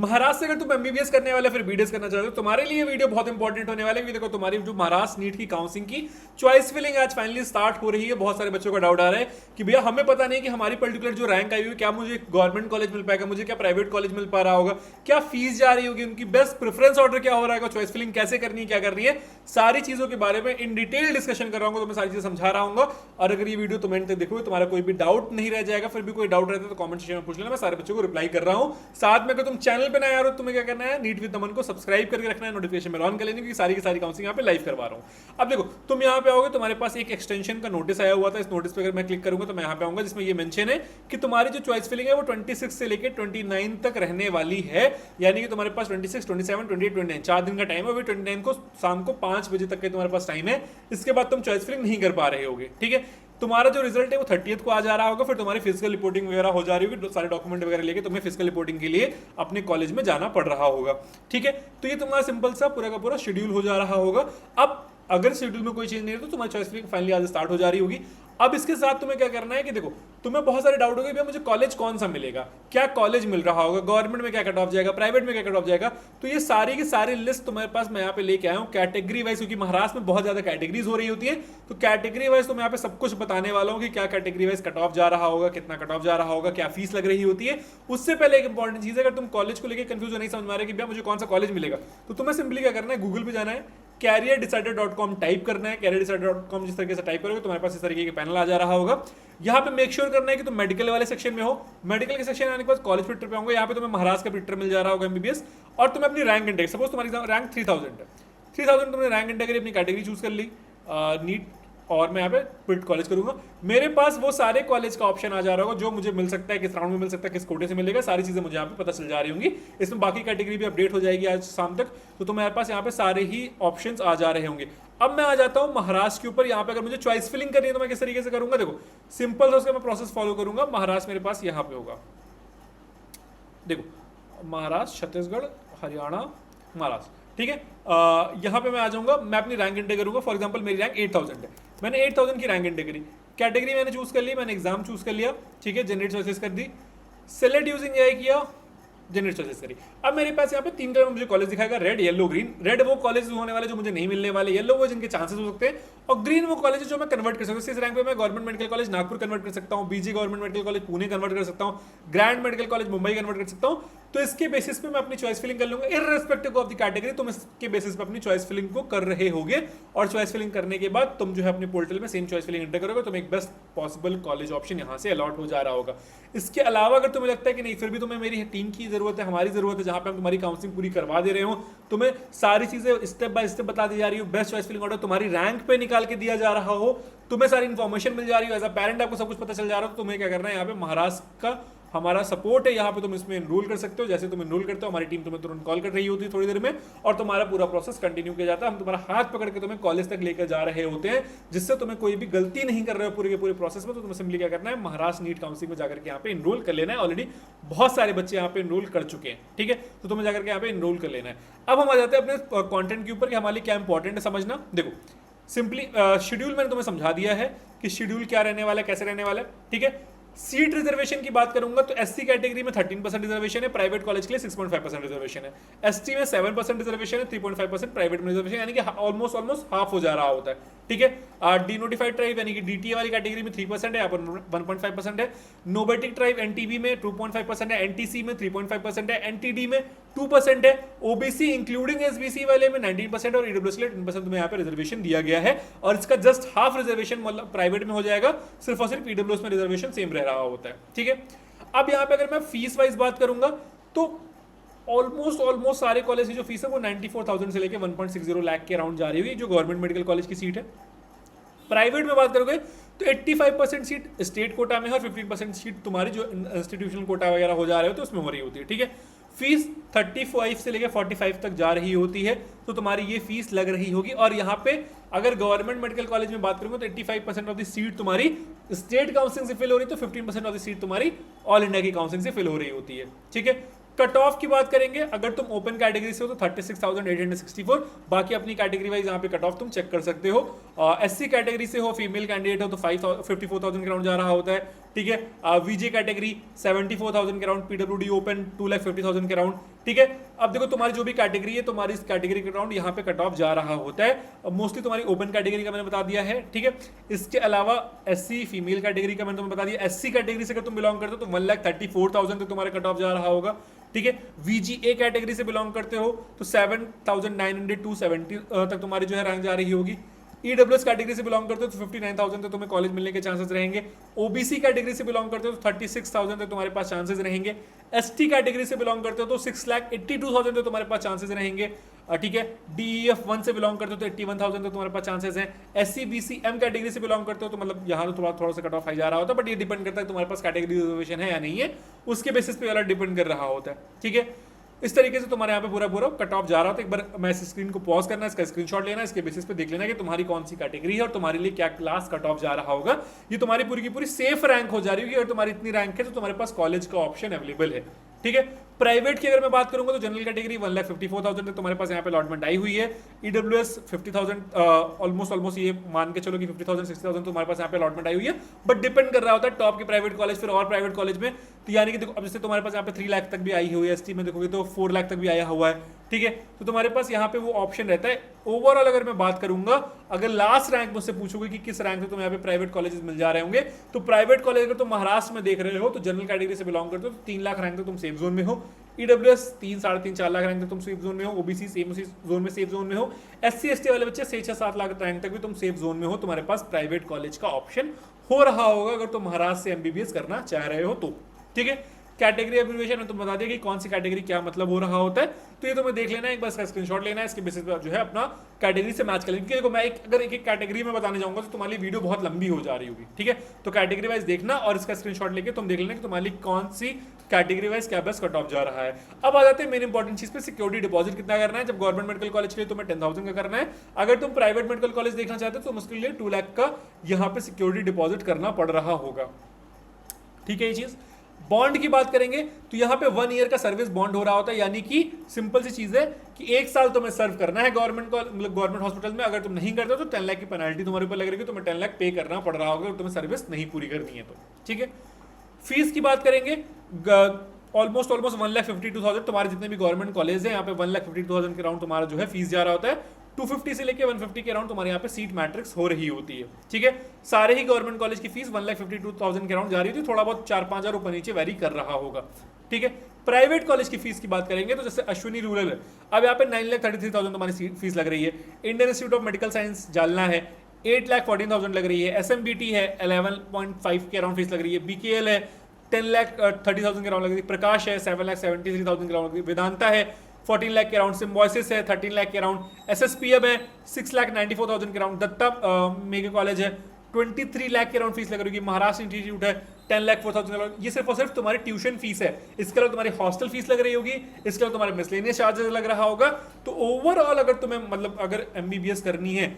महाराष्ट्र से अगर तुम एमबीबीएस करने वाले फिर बीडीएस करना चाहते हो, तुम्हारे लिए वीडियो बहुत इंपॉर्टेंट होने वाला है, क्योंकि देखो तुम्हारी जो महाराष्ट्र नीट की काउंसलिंग की चॉइस फिलिंग आज फाइनली स्टार्ट हो रही है। बहुत सारे बच्चों का डाउट आ रहा है कि भैया हमें पता नहीं कि हमारी पर्टिकुलर जो रैंक आई हुई है, क्या मुझे गवर्नमेंट कॉलेज मिल पाएगा, मुझे क्या प्राइवेट कॉलेज मिल पा रहा होगा, क्या फीस जा रही होगी, उनकी बेस्ट प्रेफरेंस ऑर्डर क्या हो रहा है, चॉइस फिलिंग कैसे करनी है, क्या करनी है, सारी चीजों के बारे में इन डिटेल डिस्कशन कर रहा हूँ, तो मैं सारी चीजें समझा रहा हूँ। और अगर ये वीडियो तुम एंड तक देखोगे, तुम्हारा कोई भी डाउट नहीं रह जाएगा। फिर भी कोई डाउट रहता है तो कमेंट सेक्शन में पूछ लेना, मैं सारे बच्चों को रिप्लाई कर रहा हूँ। साथ में अगर तुम चैनल पे नए आ रहे हो, तुम्हें क्या करना है, नीट विद नमन को सब्सक्राइब करके रखना है, नोटिफिकेशन में ऑन कर लेनी, क्योंकि सारी की सारी काउंसलिंग यहाँ पे लाइव करवा रहा हूँ। अब देखो तुम यहाँ पे आओगे, तुम्हारे पास एक एक्सटेंशन का नोटिस आया हुआ था। इस नोटिस पे अगर मैं क्लिक करूंगा तो मैं यहाँ पे आऊंगा, जिसमें ये मेंशन है कि तुम्हारी जो चॉइस फिलिंग है वो 26 से लेकर 29 तक रहने वाली है। यानी कि तुम्हारे पास 26, 27, 28, 29 4 दिन का टाइम है। 29 को शाम को 5 बजे तक के तुम्हारे पास टाइम है। इसके बाद तुम चॉइस फिलिंग नहीं कर पा रहे होगे। ठीक है, तुम्हारा जो रिजल्ट है वो 30th को आ जा रहा होगा। फिर तुम्हारी फिजिकल रिपोर्टिंग वगैरह हो जा रही होगी, सारे डॉक्यूमेंट वगैरह लेके तुम्हें फिजिकल रिपोर्टिंग के लिए अपने कॉलेज में जाना पड़ रहा होगा। ठीक है, तो ये तुम्हारा सिंपल सा पूरा का पूरा शेड्यूल हो जा रहा होगा। अब अगर शेड्यूल में कोई चीज नहीं है तो तुम्हारी चॉइस फिलिंग फाइनली आज स्टार्ट हो जा रही होगी। अब इसके साथ तुम्हें क्या करना है कि देखो, तुम्हें बहुत सारे डाउट हो गए, भैया मुझे कॉलेज कौन सा मिलेगा, क्या कॉलेज मिल रहा होगा, गवर्नमेंट में क्या कट ऑफ जाएगा, प्राइवेट में क्या कट ऑफ जाएगा। तो ये सारी की सारी लिस्ट तुम्हारे पास मैं यहाँ पे लेके आया हूँ कैटेगरी वाइज, क्योंकि महाराष्ट्र में बहुत ज्यादा कैटेगरीज हो रही होती है। तो कैटेगरी वाइज तो मैं यहाँ पे सब कुछ बताने वाला हूँ कि क्या कैटेगरी वाइज कट ऑफ जा रहा होगा, कितना कट ऑफ जा रहा होगा, क्या फीस लग रही होती है। उससे पहले एक इंपॉर्टेंट चीज है, अगर तुम कॉलेज को लेकर कंफ्यूज नहीं समझ में आ रहे कि भैया मुझे कौन सा कॉलेज मिलेगा, तो तुम्हें सिंपली क्या करना है, गूगल पे जाना है, careerdecided.com टाइप करना है। careerdecided.com जिस तरीके से टाइप करोगे तुम्हारे पास इस तरीके के पैनल आ जा रहा होगा। यहाँ पे मेक श्योर करना है कि तुम मेडिकल वाले सेक्शन में हो। मेडिकल के सेक्शन आने के बाद कॉलेज फिल्टर पे होंगे, यहाँ पे तुम्हें महाराष्ट्र का फिल्टर मिल जा रहा होगा एमबीबीएस। और तुम्हें अपनी रैंक इंडेक्स, सपोज तुम्हारी रैंक 3000 है, 3000 तुमने रैंक इंडेक्स अपनी कैटेगरी चूज कर ली नीट, और मैं यहाँ पे पिट कॉलेज करूंगा। मेरे पास वो सारे कॉलेज का ऑप्शन आ जा रहा होगा जो मुझे मिल सकता है, किस राउंड में मिल सकता है, किस कोटे से मिलेगा, सारी चीजें मुझे यहाँ पे पता चल जा रही होंगी। इसमें बाकी कैटेगरी भी अपडेट हो जाएगी आज शाम तक, तो तुम्हारे पास यहाँ पे सारे ही ऑप्शंस आ जा रहे होंगे। अब मैं आ जाता हूँ महाराष्ट्र के ऊपर। यहाँ पे अगर मुझे चॉइस फिलिंग करनी है तो मैं किस तरीके से करूंगा, देखो सिंपल सा उसका मैं प्रोसेस फॉलो करूंगा। महाराष्ट्र मेरे पास यहाँ पे होगा, देखो महाराष्ट्र, छत्तीसगढ़, हरियाणा, महाराष्ट्र। ठीक है, यहाँ पे मैं आ जाऊंगा, मैं अपनी रैंक इंटर करूंगा। फॉर एग्जांपल मेरी रैंक 8000 है, मैंने 8000 की रैंक इंटर करी, कैटेगरी मैंने चूज कर ली, मैंने एग्जाम चूज कर लिया। ठीक है, जनरेट चॉइसेस कर दी, सेलेक्ट यूजिंग एआई किया, जनरेट चॉइसेस करी। अब मेरे पास यहाँ पे 3 कलर में मुझे कॉलेज दिखाएगा, रेड, येलो, ग्रीन। रेड वो कॉलेज होने वाले जो मुझे नहीं मिलने वाले, येलो वो जिनके चांसेस हो सकते हैं, और ग्रीन वो कॉलेज जो मैं कन्वर्ट कर सकता हूँ। इस रैंक पे मैं government medical college Nagpur convert कर सकता हूँ, BJ government medical college Pune convert कर सकता हूँ, grand medical college Mumbai convert कर सकता हूँ। तो इसके बेसिस पे मैं अपनी चॉइस फिलिंग कर लूंगा, इररिस्पेक्टिव ऑफ द कैटेगरी। तुम इसके बेसिस पे अपनी चॉइस फिलिंग को कर रहे होगे, और चॉइस फिलिंग करने के बाद तुम जो है अपने पोर्टल में सेम चॉइस फिलिंग एंटर करोगे, तुम एक बेस्ट पॉसिबल कॉलेज ऑप्शन यहाँ से अलॉट हो जा रहा होगा। इसके अलावा अगर तुम्हें लगता है कि नहीं, फिर भी तुम्हें मेरी टीम की जरूरत है, हमारी जरूरत है, जहाँ पे हम तुम्हारी काउंसलिंग पूरी करवा दे रहे हो, तुम्हें सारी चीजें स्टेप बाय स्टेप बता दी जा रही हो, बेस्ट चॉइस फिलिंग ऑर्डर तुम्हारी रैंक पे निकाल के दिया जा रहा हो, तुम्हें सारी इन्फॉर्मेशन मिल जा रही हो, एज अ पेरेंट आपको सब कुछ पता चल जा रहा हो, तो तुम्हें क्या करना है, यहाँ पे महाराष्ट्र का हमारा सपोर्ट है, यहाँ पे तुम इसमें एनरोल कर सकते हो। जैसे तुम एनरोल करते हो, हमारी टीम तुम्हें तुरंत कॉल कर रही होती है थोड़ी देर में, और तुम्हारा पूरा प्रोसेस कंटिन्यू किया जाता है। हम तुम्हारा हाथ पकड़ के तुम्हें कॉलेज तक लेकर जा रहे होते हैं, जिससे तुम्हें कोई भी गलती नहीं कर रहे हो पूरे के पूरे प्रोसेस में। तो तुम्हें सिंपली क्या करना है, महाराष्ट्र नीट काउंसिलिंग में जाकर के यहाँ पे एनरोल कर लेना है। ऑलरेडी बहुत सारे बच्चे यहाँ पे एनरोल कर चुके हैं। ठीक है, तो तुम्हें जाकर के यहाँ पे एनरोल कर लेना है। अब हम आ जाते हैं अपने कंटेंट के ऊपर कि हमारे लिए क्या इंपॉर्टेंट है समझना। देखो सिंपली शेड्यूल मैंने तुम्हें समझा दिया है कि शेड्यूल क्या रहने वाला है, कैसे रहने वाला है। ठीक है, सीट रिजर्वेशन की बात करूंगा तो एससी कैटेगरी में 13% रिजर्वेशन है, प्राइवेट कॉलेज के लिए 6.5% रिजर्वेशन है, एसटी में 7% रिजर्वेशन है, 3.5% प्राइवेट में रिजर्वेशन, यानी कि ऑलमोस्ट हाफ हो जा रहा होता है। ठीक है, डीनोटिफाइड ट्राइब यानी कि डीटीए वाली कैटेगरी में 3% है, यहाँ पर 1.5% है, नोबेटिक ट्राइब एनटीबी में 2.5% है, एनटीसी में 3.5% है, एनटीडी में 2% है, ओबीसी इंक्लूडिंग एसबीसी वाले में 19% और ईडब्ल्यूएस के लिए 10% तुम्हें यहाँ पे रिजर्वेशन दिया गया है। और इसका जस्ट हाफ रिजर्वेशन मतलब प्राइवेट में हो जाएगा, सिर्फ और सिर्फ ईडब्ल्यूएस में रिजर्वेशन सेम रह रहा होता है। ठीक है, अब यहाँ पे अगर मैं फीस वाइज बात करूंगा तो ऑलमोस्ट सारे कॉलेज की जो फीस है वो 94,000 से लेके 1.60 लाख के अराउंड जा रही होगी, जो गवर्नमेंट मेडिकल कॉलेज की सीट है। प्राइवेट में बात करोगे तो 85% सीट स्टेट कोटा में है और 15% सीट तुम्हारी जो इंस्टीट्यूशनल कोटा वगैरह हो जा रहे हो तो उसमें हो रही होती है। ठीक है, फीस 35 से लेकर 45 तक जा रही होती है, तो तुम्हारी ये फीस लग रही होगी। और यहाँ पे अगर गवर्नमेंट मेडिकल कॉलेज में बात करूंगा तो 85% ऑफ द सीट तुम्हारी स्टेट काउंसिलिंग से फिल हो रही है, तो 15% ऑफ द सीट तुम्हारी ऑल इंडिया की काउंसिलिंग से फिल हो रही होती है। ठीक है, कट ऑफ की बात करेंगे, अगर तुम ओपन कैटेगरी से हो तो 36,864, बाकी अपनी कैटेगरी वाइज यहाँ पे कट ऑफ तुम चेक कर सकते हो। एससी कैटेगरी से हो, फीमेल कैंडिडेट हो तो 54,000 के राउंड जा रहा होता है। ठीक है, वीजे कैटेगरी 74,000 के राउंड, पीडब्ल्यूडी ओपन 2,50,000 के राउंड, ठीक है। अब देखो तुम्हारी जो भी कैटेगरी है, तुम्हारी इस कैटेगरी के अराउंड यहाँ पे कट ऑफ जा रहा होता है। मोस्टली तुम्हारी ओपन कैटेगरी का मैंने बता दिया है, ठीक है। इसके अलावा एससी फीमेल कैटेगरी का मैंने तुम्हें बता दिया। एससी कैटेगरी से अगर तुम बिलोंग करते हो तो 1,34,000 तक तुम्हारा कट ऑफ जा रहा होगा, ठीक है। वीजीए कैटेगरी से बिलोंग करते हो तो 7,900 to 70 तक तुम्हारी जो है रैंक जा रही होगी। ईडब्ल्यूएस कैटेगरी से बिलोंग करते हो तो 59,000 तक तुम्हें कॉलेज मिलने के चांसेस रहेंगे। ओबीसी कैटेगरी से बिलोंग करते हो तो 36,000 तक तुम्हारे पास चांसेस रहेंगे। एसटी कैटेगरी से बिलोंग करते हो तो 6,82,000 तक तुम्हारे पास चांसेस रहेंगे, ठीक है। डीईएफ 1 से बिलोंग करते हो तो 81,000 तक तुम्हारे पास चांसेस हैं। एससी बीसी एम कैटेगरी से बिलोंग करते हो तो मतलब यहाँ तो थोड़ा सा कट ऑफ जा रहा होता है, बट ये डिपेंड करता है तुम्हारे पास कैटेगरी रिजर्वेशन है या नहीं है, उसके बेसिस पे वाला डिपेंड कर रहा होता है, ठीक है। इस तरीके से तुम्हारे यहाँ पे पूरा कट ऑफ जा रहा था। एक बार मैं इस स्क्रीन को पॉज करना, इसका स्क्रीनशॉट लेना, इसके बेसिस पे देख लेना कि तुम्हारी कौन सी कैटेगरी है और तुम्हारे लिए क्या क्लास कट ऑफ जा रहा होगा। ये तुम्हारी पूरी की पूरी सेफ रैंक हो जा रही होगी। अगर तुम्हारी इतनी रैंक है तो तुम्हारे पास कॉलेज का ऑप्शन अवेलेबल है, ठीक है। प्राइवेट की अगर मैं बात करूंगा तो जनरल कैटेगरी 1,54,000 तक तुम्हारे पास यहाँ पे अलॉटमेंट आई हुई है। ईडब्ल्यूएस 50,000 ऑलमोस्ट ये मान के चलो कि 50,000 60,000 तुम्हारे पास यहाँ पे अलॉटमेंट आई हुई है, बट डिपेंड कर रहा होता है टॉप के प्राइवेट कॉलेज फिर और प्राइवेट कॉलेज में। तो यानी कि देखो अब जैसे तुम्हारे पास यहाँ पे 3 लाख तक भी आई हुई है, एसटी में देखोगे तो 4 लाख तक भी आया हुआ है, ठीक है। तो तुम्हारे पास यहाँ पे वो ऑप्शन रहता है। ओवरऑल अगर मैं बात करूंगा, अगर लास्ट रैंक मुझसे पूछोगे कि किस रैंक से तुम्हें यहाँ पे प्राइवेट कॉलेजेस मिल जा रहे होंगे, तो प्राइवेट कॉलेज अगर तुम महाराष्ट्र में देख रहे हो तो जनरल कैटेगरी से बिलोंग करते हो तो 3 लाख रैंक तक तुम सेफ जोन में हो। ईडब्ल्यूएस 3 साढ़े 3 4 लाख रैंक तक तुम सेफ जोन में हो। ओबीसी सेम उसी जोन में सेफ जोन में हो। एससी एसटी वाले बच्चे 6-7 लाख रैंक तक भी तुम सेफ जोन में हो। तुम्हारे पास प्राइवेट कॉलेज का ऑप्शन हो रहा होगा अगर तुम महाराष्ट्र से एमबीबीएस करना चाह रहे हो तो, ठीक है। कैटेगरी एब्रिविएशन में तुम बता दिया कि कौन सी कैटेगरी क्या मतलब हो रहा होता है, तो ये तुम्हें देख लेना है, एक बार इसका स्क्रीनशॉट लेना है, इसके बेसिस पर जो है अपना कैटेगरी से मैच कर लेना। क्योंकि देखो मैं अगर एक कैटेगरी में बताने जाऊंगा तो तुम्हारी वीडियो बहुत लंबी हो जा रही होगी, ठीक है। तो कैटेगरी वाइज देखना और इसका स्क्रीनशॉट लेके तुम देख लेना कि तुम्हारी कौन सी कैटेगरी वाइज क्या बेस्ट कट ऑफ जा रहा है। अब आ जाते हैं मेन इंपॉर्टेंट चीज पे, सिक्योरिटी डिपॉजिट कितना करना है। जब गवर्नमेंट मेडिकल कॉलेज के लिए तुम्हें 10,000 का करना है, अगर तुम प्राइवेट मेडिकल कॉलेज देखना चाहते हो तो उसके लिए 2 लाख का यहाँ पे सिक्योरिटी डिपॉजिट करना पड़ रहा होगा, ठीक है। ये चीज बॉन्ड की बात करेंगे तो यहाँ पे 1 ईयर का सर्विस बॉन्ड हो रहा होता है, यानी कि सिंपल सी चीज है कि 1 साल तुम्हें सर्व करना है गवर्नमेंट मतलब गवर्नमेंट हॉस्पिटल में। अगर तुम नहीं करते तो 10 लाख की पेनल्टी तुम्हारे ऊपर लग रही है, तुम्हें 10 लाख पे करना पड़ रहा होगा अगर तुम्हें सर्विस नहीं पूरी करनी है तो, ठीक है। फीस की बात करेंगे, ऑलमोस्ट 1,52,000 तुम्हारे जितने भी गवर्नमेंट कॉलेज है यहाँ पे 1,52,000 के अराउंड तुम्हारा जो है फीस जा रहा होता है। 250 से लेके 150 के अराउंड तुम्हारे यहाँ पे सीट मैट्रिक्स हो रही होती है, ठीक है। सारे ही गवर्नमेंट कॉलेज की फीस 1,52,000 के अराउंड जा रही होती है, थोड़ा बहुत 4-5 हज़ार ऊपर नीचे वेरी कर रहा होगा, ठीक है। प्राइवेट कॉलेज की फीस की बात करेंगे तो जैसे अश्विनी रूरल है, अब यहाँ पे 9,33,000 तुम्हारी फीस लग रही है। Indian institute of medical science Jalna है 8,14,000 लग रही है। SMBT है 11.5 के अराउंड फीस लग रही है। BKL है 10,30,000 के अराउंड लग रही है। प्रकाश है 7,73,000 के अराउंड, वेदांता है 14 लाख के अराउंड, सिम्बॉयसिस है 13 लाख के अराउंड, SSPM है 6,94,000 के अराउंड, दत्ता मेगा कॉलेज है 23 लाख के अराउंड फीस लग रही है। महाराष्ट्र इंस्टीट्यूट है 10,04,000 के अराउंड। ये सिर्फ और सिर्फ तुम्हारी ट्यूशन फीस है, इसके अलावा तुम्हारी हॉस्टल फीस लग रही होगी, इसके अलावा तुम्हारे मिसलेनियस चार्जेस लग रहा होगा। तो ओवरऑल अगर तुम्हें मतलब अगर MBBS करनी है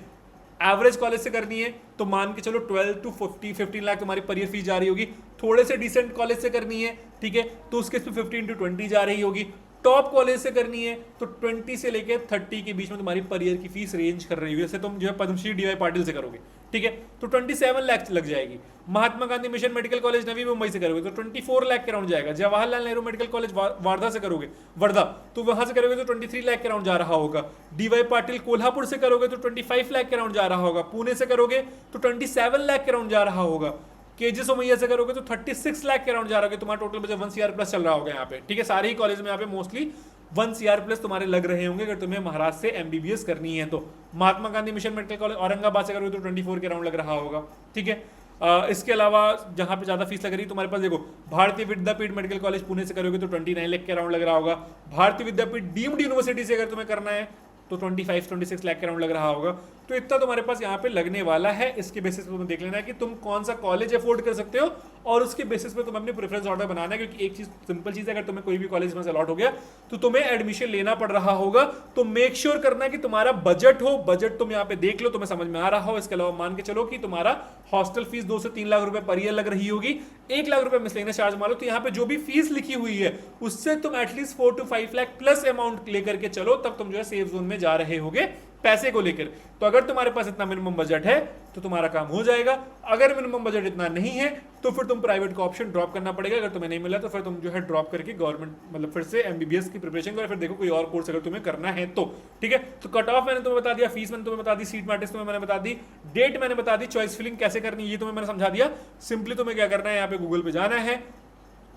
एवरेज कॉलेज से करनी है तो मान के चलो 12 to 15 लाख तुम्हारी पर ईयर फीस जा रही होगी। थोड़े से डिसेंट कॉलेज से करनी है, ठीक है, तो उसके 15 to 20 जा रही होगी। टॉप कॉलेज से करनी है तो 20 से लेके 30 के बीच में तुम्हारी पर ईयर की फीस रेंज कर रही होगी। जैसे तुम जो है पद्मश्री DY पाटिल से करोगे, ठीक है, तो 27 लाख लग जाएगी। महात्मा Gandhi mission medical college Navi Mumbai से करोगे तो 24 लाख के अराउंड जाएगा। जवाहरलाल नेहरू मेडिकल कॉलेज वार्धा से करोगे, वर्धा, तो वहां से करोगे तो 23 लाख के अराउंड जा रहा होगा। DY पाटिल कोल्हापुर से करोगे तो 25 लाख के अराउंड जा रहा होगा। पुणे से करोगे तो 27 लाख के अराउंड जा रहा होगा। KG सोमैया से करोगे तो 36 लाख के अराउंड जा रहा होगा। तुम्हारा टोटल बजट 1 CR प्लस चल रहा होगा यहाँ पे, ठीक है। सारे ही कॉलेज में यहाँ पे मोस्टली 1 CR प्लस तुम्हारे लग रहे होंगे अगर तुम्हें महाराष्ट्र से MBBS करनी है तो। Mahatma Gandhi mission medical college Aurangabad से करोगे तो 24 के अराउंड लग रहा होगा, ठीक है। इसके अलावा जहां पे ज्यादा फीस लग रही है तुम्हारे पास देखो, भारतीय विद्यापीठ मेडिकल कॉलेज पुणे से करोगे तो 29 लाख के अराउंड लग रहा होगा। भारतीय विद्यापीठ डीम्ड यूनिवर्सिटी से अगर तुम्हें करना है तो 25-26 लाख के अराउंड लग रहा होगा। तो इतना तुम्हारे पास यहाँ पे लगने वाला है। इसके बेसिस पे तुम्हें देख लेना है कि तुम कौन सा कॉलेज अफोर्ड कर सकते हो और उसके बेसिस पे तुम्हें अपनी प्रेफरेंस ऑर्डर बनाना है। क्योंकि एक चीज सिंपल चीज है, अगर तुम्हें कोई भी कॉलेज में से अलॉट हो गया तो तुम्हें एडमिशन लेना पड़ रहा होगा। तो मेक श्योर करना है कि तुम्हारा बजट हो, बजट तुम यहाँ पे देख लो, तुम्हें समझ में आ रहा हो। इसके अलावा मान के चलो कि तुम्हारा हॉस्टल फीस 2 से 3 लाख रुपए पर ईयर लग रही होगी, 1 लाख रुपए मिसलेनियस चार्ज मान लो, तो यहाँ पे जो भी फीस लिखी हुई है उससे तुम at least 4 to 5 lakh plus amount लेकर के चलो, तब तुम जो है सेफ जोन में जा रहे होगे। पैसे को लेकर। तो अगर तुम्हारे पास इतना मिनिमम बजट है तो तुम्हारा काम हो जाएगा, अगर मिनिमम बजट इतना नहीं है तो फिर तुम प्राइवेट का ऑप्शन ड्रॉप करना पड़ेगा। अगर तुम्हें नहीं मिला तो फिर तुम जो है ड्रॉप करके गवर्नमेंट मतलब फिर से एमबीबीएस की प्रिपरेशन करो, फिर देखो कोई और कोर्स अगर तुम्हें करना है तो। ठीक है, तो कट ऑफ मैंने तुम्हें बता दिया, फीस मैंने तुम्हें बता दी, सीट मैट्रिक्स तुम्हें मैंने बता दी, डेट मैंने बता दी, चॉइस फिलिंग कैसे करनी है ये तुम्हें मैंने समझा दिया। सिंपली तुम्हें क्या करना है, यहाँ पे गूगल पे जाना है,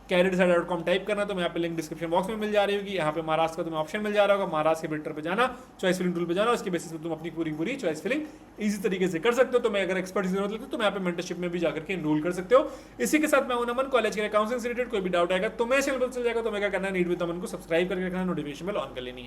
careerdecide.com टाइप करना, तो मैं यहाँ पे लिंक डिस्क्रिप्शन बॉक्स में मिल जा रही होगी। यहाँ पे महाराष्ट्र का तुम्हें ऑप्शन मिल जा रहा होगा, महाराष्ट्र के फिल्टर पे जाना, चॉइस फिलिंग टूल पे जाना, उसके बेसिस पे तुम अपनी पूरी चॉइस फिलिंग इजी तरीके से कर सकते हो। तो मैं अगर एक्सपर्ट की जरूरत लगती है तो मैं यहाँ पे मेंटरशिप में भी जाकर के एनरोल कर सकते हो। इसी के साथ मैं हूं नमन, कॉलेज के काउंसलिंग से रिलेटेड कोई भी डाउट आएगा तो मैं चैनल पर चल जाएगा। तो मैं क्या करना है, नीट विद नमन को सब्सक्राइब करके रखना, नोटिफिकेशन बेल ऑन कर लेनी है।